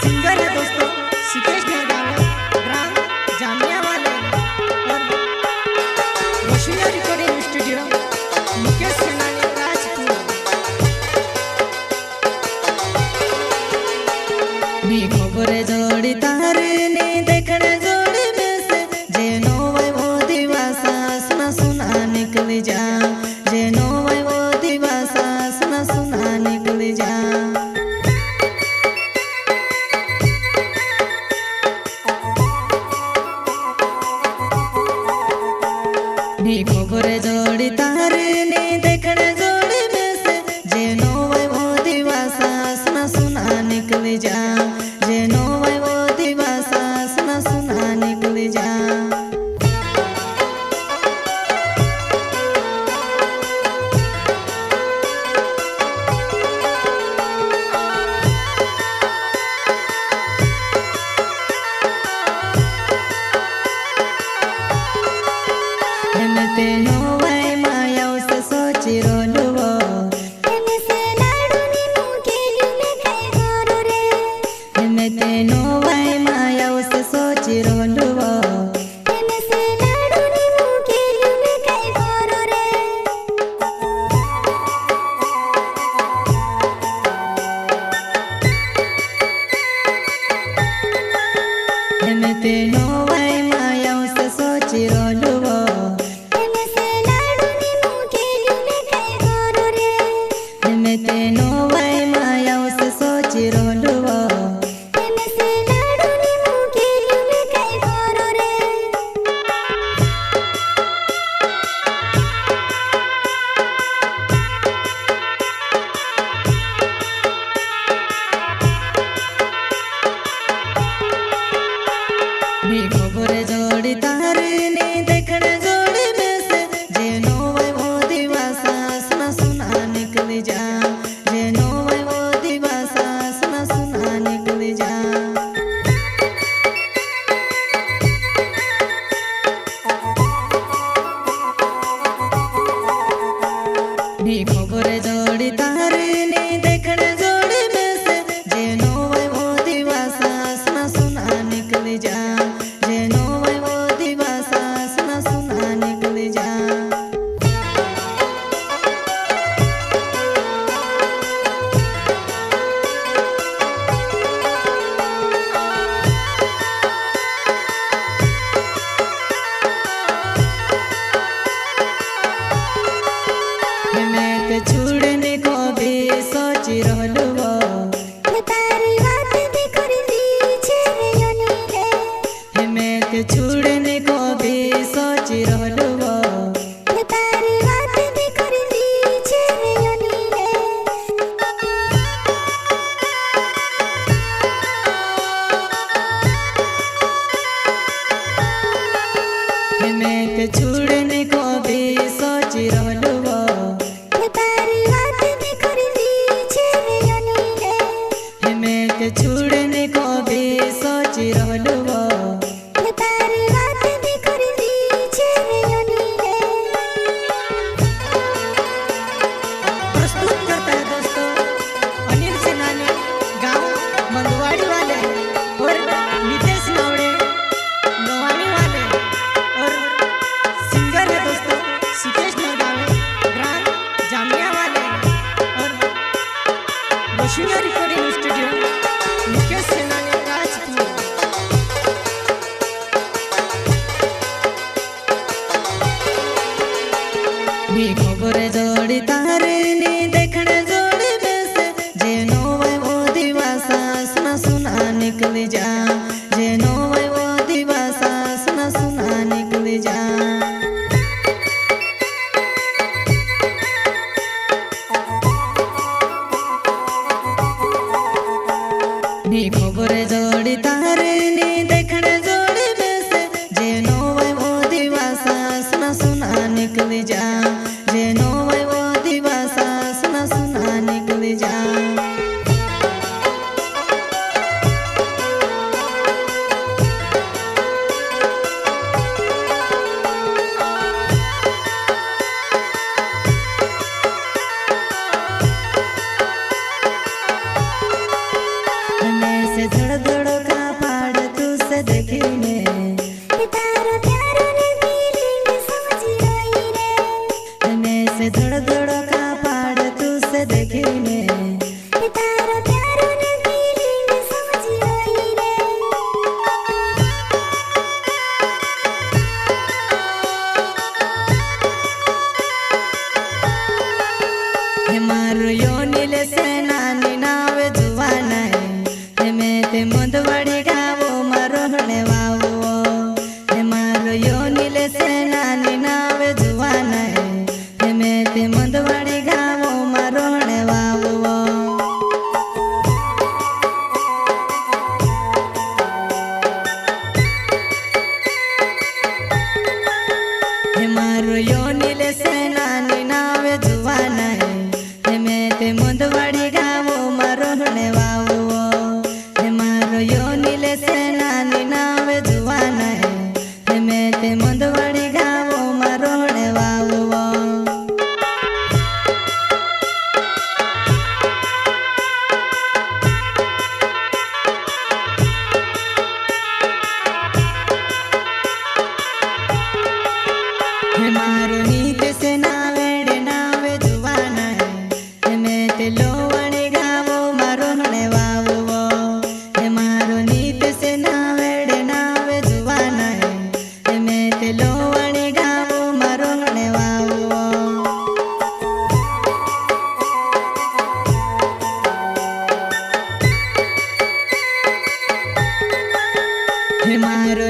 Singer है दोस्तों सिकेश नरगावे, ग्राम जामिया वाले और रोशनिया रिकॉर्डिंग स्टूडियो मुकेश सेनानी राजपुर। नी खबर जोड़ी तारे ने देखने जोड़ी में से जेनो वै वो दिवासा सुना सुना निकल जा, जेनो वै वो दिवासा सुना सुना निकल जा। नी खबर जोड़ी तारे ने देखने जोड़ी में से जेनो वै वो दिवासा सुना सुना निकल जा, जेनो वै वो दिवासा सुना सुना निकल जा। तेनो वै माया से सोची रोलुवो तेनो वै माया से सोची रोलुवो तेनो वै माया से सोची रोलुवो तेनो वै माया से सोची रोलुवो। नी खबर जोड़ी तारे ने देखने जोड़ी में से जेनो वै वो दिवासा सुना सुना निकल जा, जेनो वै वो दिवासा सुना सुना निकल जा। नी खबर जोड़ी तारे ने देखने जोड़ी में से जेनो वै वो दिवासा सुना सुना निकल जा, जेनो वै वो दिवासा सुना सुना निकल जा। मैं ते छुड़ने को भी सोची रहलुवो मैं ते छुड़ने को भी सोची रहलुवो मैं ते छुड़ने को भी सोची रहलुवो मैं ते छुड़ने को भी सोची रहलुवो। प्रस्तुत करता है दोस्तों अनिल सेनानी, गांव मंदवाड़ी वाले और नितेश नावड़े लोहानी वाले और सिंगर है दोस्तों सिकेश नरगावे, ग्राम जामिया वाले और रोशनिया रिकॉर्डिंग स्टूडियो मुकेश सेनानी राजपुर। नी खबर जोड़ी तारे ने देखने जोड़ी में से जेनो वै वो दिवासा सुना सुना निकल जा, जेनो वै वो दिवासा सुना सुना निकल जा। नी खबर जोड़ी तारे ने देखने जोड़ी में से जेनो वै वो दिवासा सुना सुना निकल जा, जेनो वै वो दिवासा सुना सुना निकल जा। मैं से धड़ તે મંદવાડી ગાવો મારો હણે વાવો હે મારો યોની લેસે નાની નાવે જુવાના હે મેં તે મંદવાડી ગાવો મારો હણે વાવો હે મારો યોની લેસે નાની નાવે જુવાના હે મેં તે મંદવાડી ગાવો મારો હણે વાવો હે મારો યોની લેસે નાની નાવે જુવાના હે મેં તે મંદવાડી ગાવો મારો હણે વાવો હે મારો નીત સે નાવેડે નાવે જુવાના હે મેં તે લોવણી ગાવો મારો હણે વાવો હે મારો નીત સે નાવેડે નાવે જુવાના હે મેં તે લોવણી ગાવો મારો હણે વાવો હે મારો